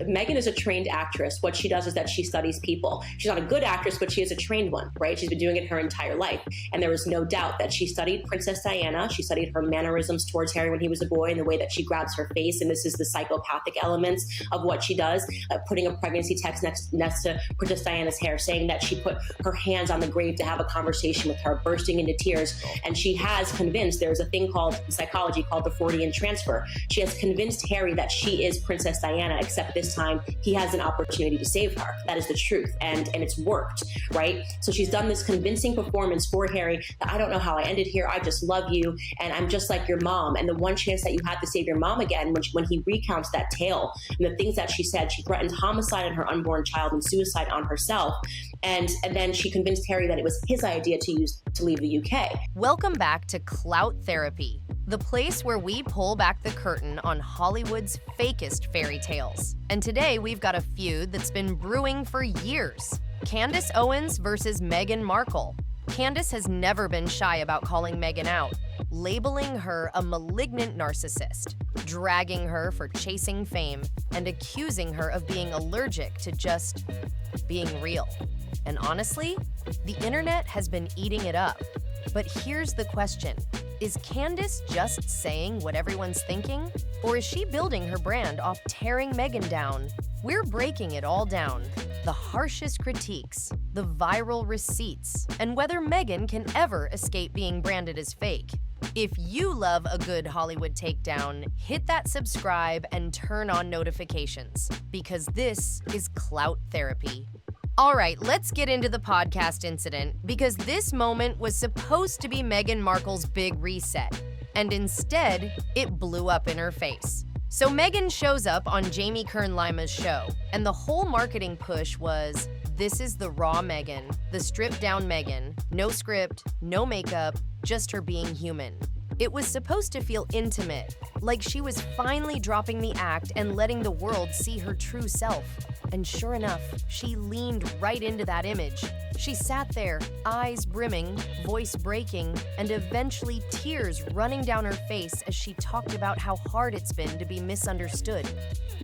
Meghan is a trained actress. What she does is that she studies people. She's not a good actress, but she is a trained one, right? She's been doing it her entire life. And there was no doubt that she studied Princess Diana. She studied her mannerisms towards Harry when he was a boy and the way that she grabs her face. And this is the psychopathic elements of what she does, putting a pregnancy text next to Princess Diana's hair, saying that she put her hands on the grave to have a conversation with her, bursting into tears. And she has convinced, there's a thing called in psychology called the Freudian transfer. She has convinced Harry that she is Princess Diana, except this time he has an opportunity to save her. That is the truth. And it's worked, right? So she's done this convincing performance for Harry that I don't know how I ended here. I just love you. And I'm just like your mom. And the one chance that you had to save your mom again, when he recounts that tale and the things that she said, she threatened homicide on her unborn child and suicide on herself. And then she convinced Harry that it was his idea to leave the UK. Welcome back to Clout Therapy, the place where we pull back the curtain on Hollywood's fakest fairy tales. And today we've got a feud that's been brewing for years. Candace Owens versus Meghan Markle. Candace has never been shy about calling Meghan out, labeling her a malignant narcissist, dragging her for chasing fame, and accusing her of being allergic to just being real. And honestly, the internet has been eating it up. But here's the question. Is Candace just saying what everyone's thinking? Or is she building her brand off tearing Meghan down? We're breaking it all down. The harshest critiques, the viral receipts, and whether Meghan can ever escape being branded as fake. If you love a good Hollywood takedown, hit that subscribe and turn on notifications, because this is Clout Therapy. All right, let's get into the podcast incident, because this moment was supposed to be Meghan Markle's big reset, and instead, it blew up in her face. So Meghan shows up on Jamie Kern-Lima's show, and the whole marketing push was, this is the raw Meghan, the stripped-down Meghan, no script, no makeup, just her being human. It was supposed to feel intimate, like she was finally dropping the act and letting the world see her true self. And sure enough, she leaned right into that image. She sat there, eyes brimming, voice breaking, and eventually tears running down her face as she talked about how hard it's been to be misunderstood.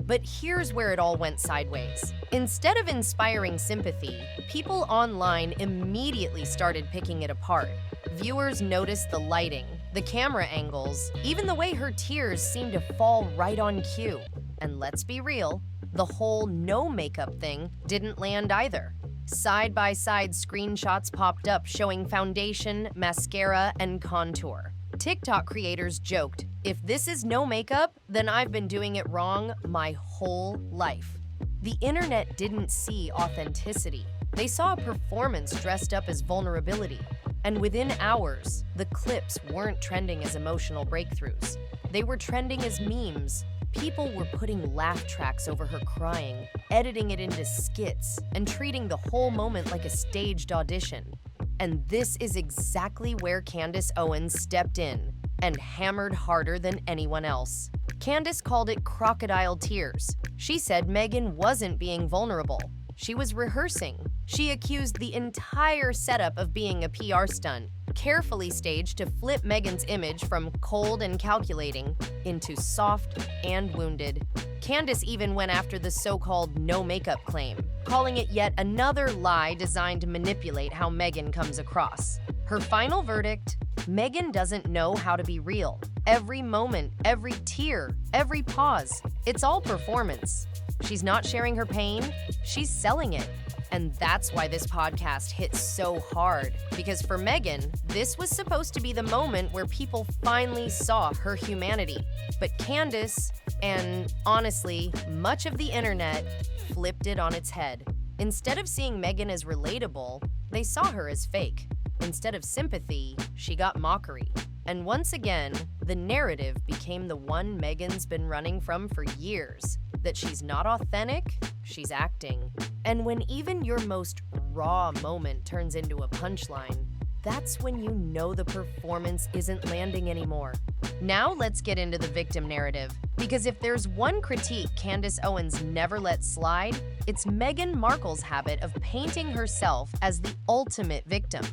But here's where it all went sideways. Instead of inspiring sympathy, people online immediately started picking it apart. Viewers noticed the lighting, the camera angles, even the way her tears seemed to fall right on cue. And let's be real, the whole no makeup thing didn't land either. Side-by-side screenshots popped up showing foundation, mascara, and contour. TikTok creators joked, if this is no makeup, then I've been doing it wrong my whole life. The internet didn't see authenticity. They saw a performance dressed up as vulnerability. And within hours, the clips weren't trending as emotional breakthroughs. They were trending as memes. People were putting laugh tracks over her crying, editing it into skits, and treating the whole moment like a staged audition. And this is exactly where Candace Owens stepped in and hammered harder than anyone else. Candace called it crocodile tears. She said Meghan wasn't being vulnerable. She was rehearsing. She accused the entire setup of being a PR stunt, carefully staged to flip Meghan's image from cold and calculating into soft and wounded. Candace even went after the so-called no makeup claim, calling it yet another lie designed to manipulate how Meghan comes across. Her final verdict: Meghan doesn't know how to be real. Every moment, every tear, every pause, it's all performance. She's not sharing her pain, she's selling it. And that's why this podcast hits so hard. Because for Meghan, this was supposed to be the moment where people finally saw her humanity. But Candace, and honestly, much of the internet, flipped it on its head. Instead of seeing Meghan as relatable, they saw her as fake. Instead of sympathy, she got mockery. And once again, the narrative became the one Meghan's been running from for years, that she's not authentic, she's acting. And when even your most raw moment turns into a punchline, that's when you know the performance isn't landing anymore. Now let's get into the victim narrative, because if there's one critique Candace Owens never let slide, it's Meghan Markle's habit of painting herself as the ultimate victim.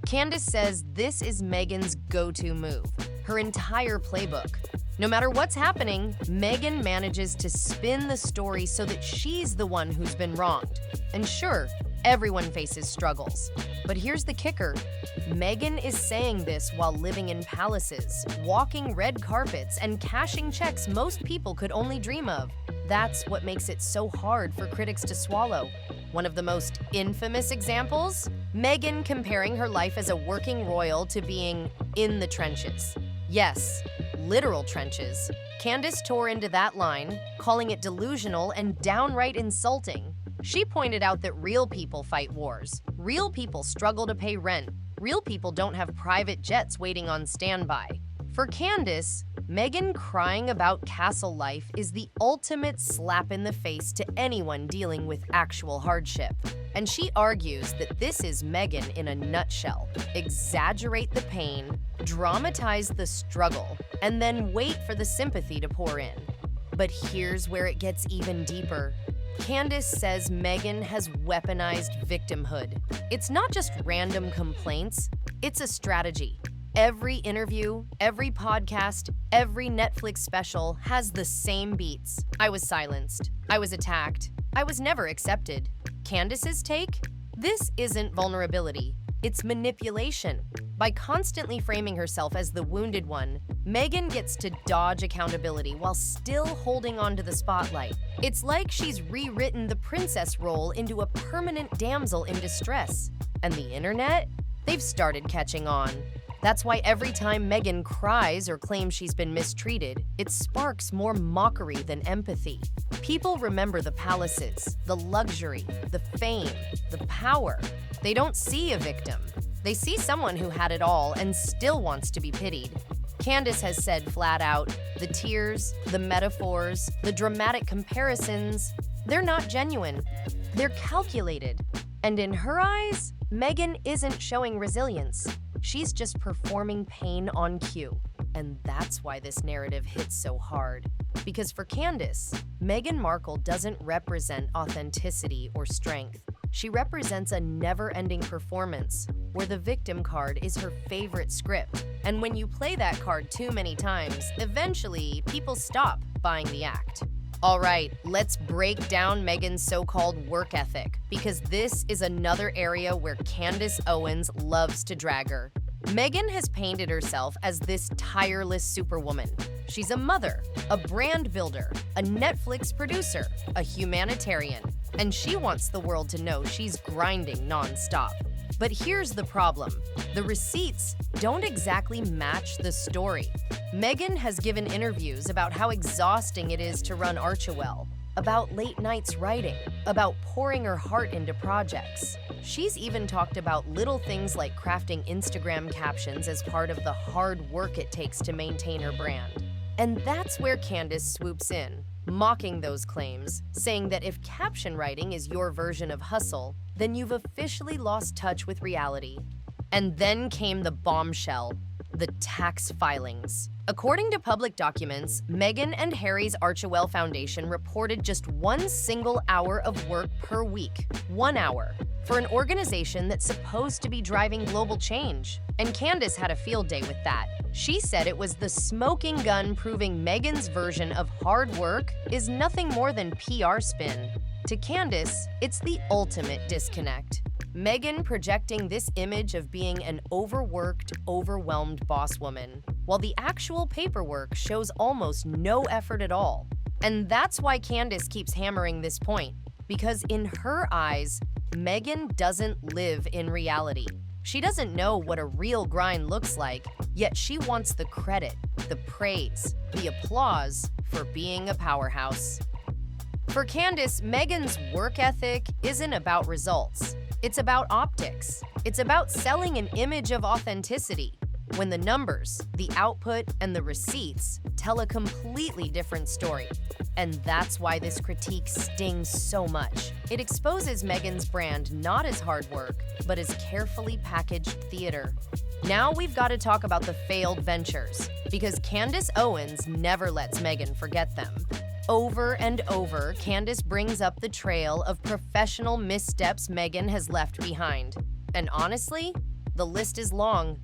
Candace says this is Meghan's go-to move, her entire playbook. No matter what's happening, Meghan manages to spin the story so that she's the one who's been wronged. And sure, everyone faces struggles. But here's the kicker. Meghan is saying this while living in palaces, walking red carpets, and cashing checks most people could only dream of. That's what makes it so hard for critics to swallow. One of the most infamous examples? Meghan comparing her life as a working royal to being in the trenches. Yes, literal trenches. Candace tore into that line, calling it delusional and downright insulting. She pointed out that real people fight wars. Real people struggle to pay rent. Real people don't have private jets waiting on standby. For Candace, Meghan crying about castle life is the ultimate slap in the face to anyone dealing with actual hardship. And she argues that this is Meghan in a nutshell. Exaggerate the pain, dramatize the struggle, and then wait for the sympathy to pour in. But here's where it gets even deeper. Candace says Meghan has weaponized victimhood. It's not just random complaints, it's a strategy. Every interview, every podcast, every Netflix special has the same beats. I was silenced. I was attacked. I was never accepted. Candace's take? This isn't vulnerability. It's manipulation. By constantly framing herself as the wounded one, Meghan gets to dodge accountability while still holding on to the spotlight. It's like she's rewritten the princess role into a permanent damsel in distress. And the internet? They've started catching on. That's why every time Meghan cries or claims she's been mistreated, it sparks more mockery than empathy. People remember the palaces, the luxury, the fame, the power. They don't see a victim. They see someone who had it all and still wants to be pitied. Candace has said flat out, the tears, the metaphors, the dramatic comparisons, they're not genuine. They're calculated. And in her eyes, Meghan isn't showing resilience. She's just performing pain on cue. And that's why this narrative hits so hard. Because for Candace, Meghan Markle doesn't represent authenticity or strength. She represents a never-ending performance, where the victim card is her favorite script. And when you play that card too many times, eventually people stop buying the act. All right, let's break down Meghan's so-called work ethic, because this is another area where Candace Owens loves to drag her. Meghan has painted herself as this tireless superwoman. She's a mother, a brand builder, a Netflix producer, a humanitarian, and she wants the world to know she's grinding nonstop. But here's the problem. The receipts don't exactly match the story. Meghan has given interviews about how exhausting it is to run Archewell, about late nights writing, about pouring her heart into projects. She's even talked about little things like crafting Instagram captions as part of the hard work it takes to maintain her brand. And that's where Candace swoops in, mocking those claims, saying that if caption writing is your version of hustle, then you've officially lost touch with reality. And then came the bombshell, the tax filings. According to public documents, Meghan and Harry's Archewell Foundation reported just one single hour of work per week, 1 hour, for an organization that's supposed to be driving global change. And Candace had a field day with that. She said it was the smoking gun proving Meghan's version of hard work is nothing more than PR spin. To Candace, it's the ultimate disconnect. Meghan projecting this image of being an overworked, overwhelmed boss woman, while the actual paperwork shows almost no effort at all. And that's why Candace keeps hammering this point, because in her eyes, Meghan doesn't live in reality. She doesn't know what a real grind looks like, yet she wants the credit, the praise, the applause for being a powerhouse. For Candace, Meghan's work ethic isn't about results. It's about optics. It's about selling an image of authenticity, when the numbers, the output, and the receipts tell a completely different story. And that's why this critique stings so much. It exposes Meghan's brand not as hard work, but as carefully packaged theater. Now we've got to talk about the failed ventures, because Candace Owens never lets Meghan forget them. Over and over, Candace brings up the trail of professional missteps Meghan has left behind. And honestly, the list is long.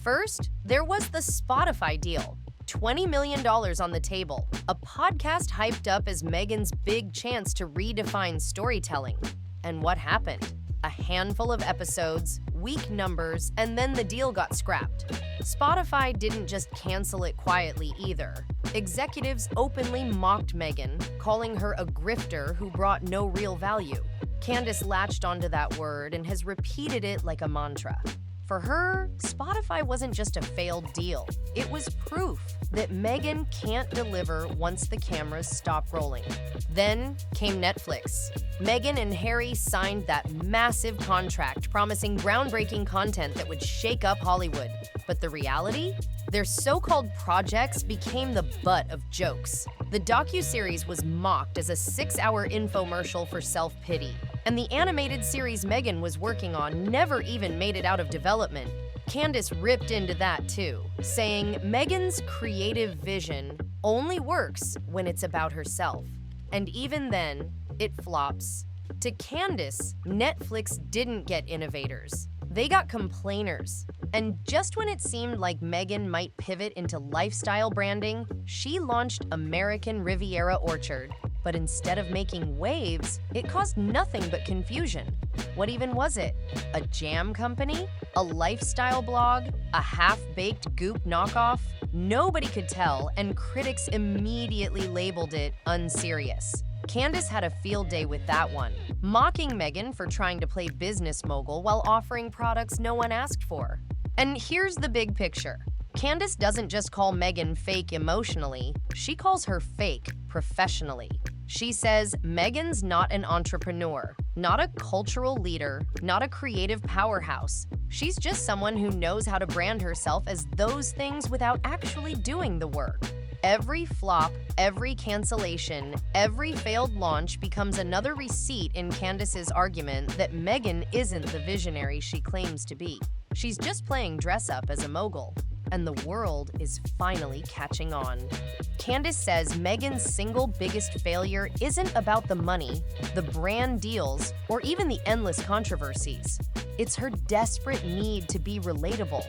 First, there was the Spotify deal. $20 million on the table, a podcast hyped up as Meghan's big chance to redefine storytelling. And what happened? A handful of episodes, weak numbers, and then the deal got scrapped. Spotify didn't just cancel it quietly either. Executives openly mocked Meghan, calling her a grifter who brought no real value. Candace latched onto that word and has repeated it like a mantra. For her, Spotify wasn't just a failed deal. It was proof that Meghan can't deliver once the cameras stop rolling. Then came Netflix. Meghan and Harry signed that massive contract promising groundbreaking content that would shake up Hollywood. But the reality? Their so-called projects became the butt of jokes. The docuseries was mocked as a 6-hour infomercial for self-pity. And the animated series Meghan was working on never even made it out of development. Candace ripped into that too, saying Meghan's creative vision only works when it's about herself. And even then, it flops. To Candace, Netflix didn't get innovators. They got complainers. And just when it seemed like Meghan might pivot into lifestyle branding, she launched American Riviera Orchard. But instead of making waves, it caused nothing but confusion. What even was it? A jam company? A lifestyle blog? A half-baked Goop knockoff? Nobody could tell, and critics immediately labeled it unserious. Candace had a field day with that one, mocking Meghan for trying to play business mogul while offering products no one asked for. And here's the big picture. Candace doesn't just call Meghan fake emotionally, she calls her fake professionally. She says Meghan's not an entrepreneur, not a cultural leader, not a creative powerhouse. She's just someone who knows how to brand herself as those things without actually doing the work. Every flop, every cancellation, every failed launch becomes another receipt in Candace's argument that Meghan isn't the visionary she claims to be. She's just playing dress-up as a mogul. And the world is finally catching on. Candace says Meghan's single biggest failure isn't about the money, the brand deals, or even the endless controversies. It's her desperate need to be relatable.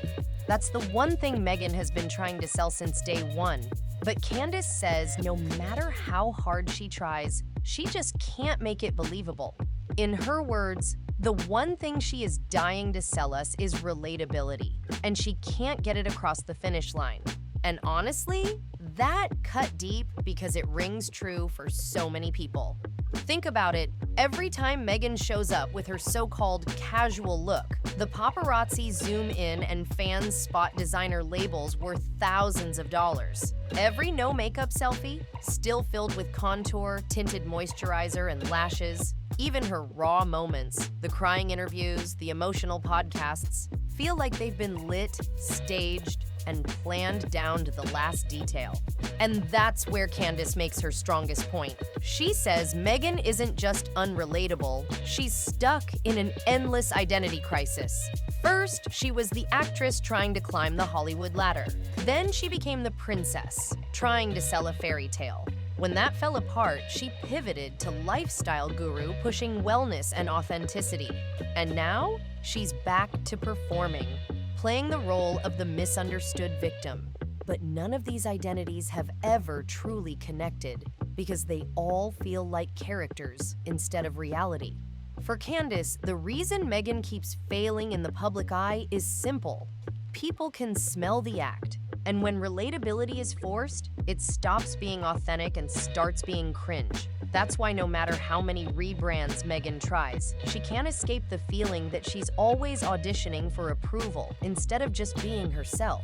That's the one thing Meghan has been trying to sell since day one. But Candace says no matter how hard she tries, she just can't make it believable. In her words, the one thing she is dying to sell us is relatability, and she can't get it across the finish line. And honestly, that cut deep because it rings true for so many people. Think about it, every time Meghan shows up with her so-called casual look, the paparazzi zoom in and fans spot designer labels worth thousands of dollars. Every no-makeup selfie, still filled with contour, tinted moisturizer, and lashes. Even her raw moments, the crying interviews, the emotional podcasts, feel like they've been lit, staged, and planned down to the last detail. And that's where Candace makes her strongest point. She says Meghan isn't just unrelatable, she's stuck in an endless identity crisis. First, she was the actress trying to climb the Hollywood ladder. Then she became the princess, trying to sell a fairy tale. When that fell apart, she pivoted to lifestyle guru pushing wellness and authenticity. And now, she's back to performing, playing the role of the misunderstood victim. But none of these identities have ever truly connected because they all feel like characters instead of reality. For Candace, the reason Meghan keeps failing in the public eye is simple. People can smell the act. And when relatability is forced, it stops being authentic and starts being cringe. That's why no matter how many rebrands Meghan tries, she can't escape the feeling that she's always auditioning for approval instead of just being herself.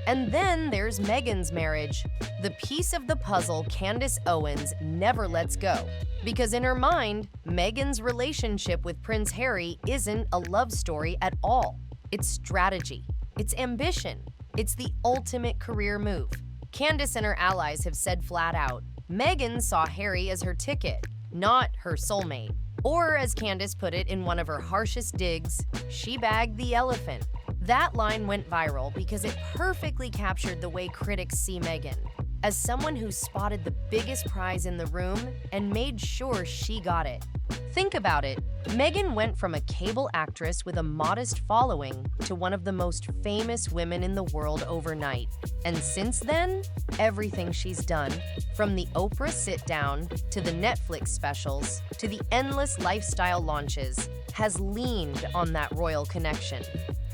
And then there's Meghan's marriage, the piece of the puzzle Candace Owens never lets go. Because in her mind, Meghan's relationship with Prince Harry isn't a love story at all. It's strategy. It's ambition. It's the ultimate career move. Candace and her allies have said flat out, Meghan saw Harry as her ticket, not her soulmate. Or as Candace put it in one of her harshest digs, she bagged the elephant. That line went viral because it perfectly captured the way critics see Meghan. as someone who spotted the biggest prize in the room and made sure she got it. Think about it. Meghan went from a cable actress with a modest following to one of the most famous women in the world overnight. And since then, everything she's done, from the Oprah sit-down to the Netflix specials to the endless lifestyle launches, has leaned on that royal connection.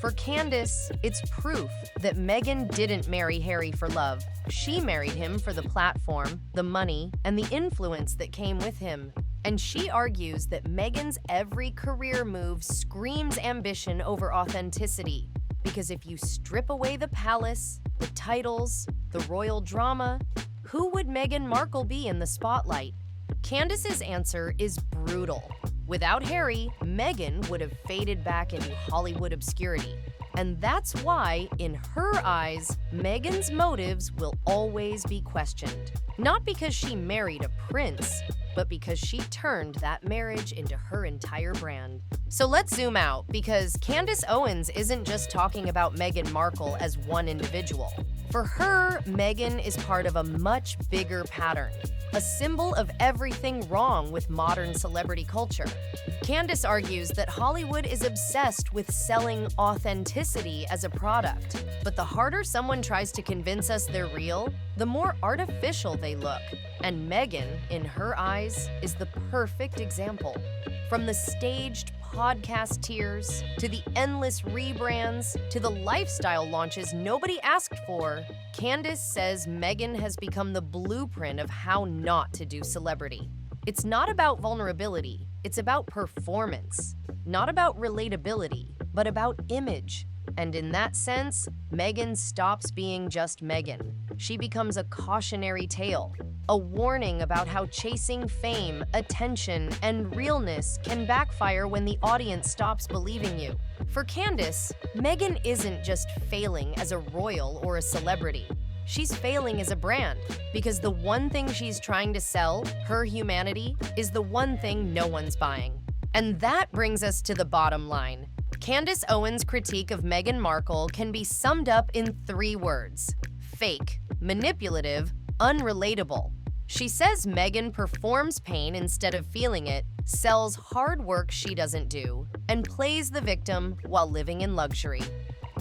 For Candace, it's proof that Meghan didn't marry Harry for love. She married him for the platform, the money, and the influence that came with him. And she argues that Meghan's every career move screams ambition over authenticity. Because if you strip away the palace, the titles, the royal drama, who would Meghan Markle be in the spotlight? Candace's answer is brutal. Without Harry, Meghan would have faded back into Hollywood obscurity. And that's why, in her eyes, Meghan's motives will always be questioned. Not because she married a prince, but because she turned that marriage into her entire brand. So let's zoom out, because Candace Owens isn't just talking about Meghan Markle as one individual. For her, Meghan is part of a much bigger pattern, a symbol of everything wrong with modern celebrity culture. Candace argues that Hollywood is obsessed with selling authenticity as a product, but the harder someone tries to convince us they're real, the more artificial they look. And Meghan, in her eyes, is the perfect example. From the staged podcast tears, to the endless rebrands, to the lifestyle launches nobody asked for, Candace says Meghan has become the blueprint of how not to do celebrity. It's not about vulnerability, it's about performance. Not about relatability, but about image. And in that sense, Meghan stops being just Meghan. She becomes a cautionary tale, a warning about how chasing fame, attention, and realness can backfire when the audience stops believing you. For Candace, Meghan isn't just failing as a royal or a celebrity. She's failing as a brand, because the one thing she's trying to sell, her humanity, is the one thing no one's buying. And that brings us to the bottom line. Candace Owens' critique of Meghan Markle can be summed up in 3 words: fake, manipulative, unrelatable. She says Meghan performs pain instead of feeling it, sells hard work she doesn't do, and plays the victim while living in luxury.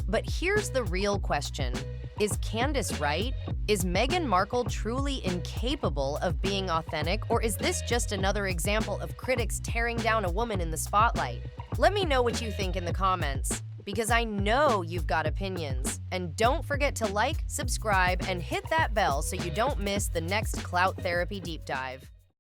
But here's the real question. Is Candace right? Is Meghan Markle truly incapable of being authentic, or is this just another example of critics tearing down a woman in the spotlight? Let me know what you think in the comments, because I know you've got opinions. And don't forget to like, subscribe, and hit that bell so you don't miss the next Clout Therapy Deep Dive.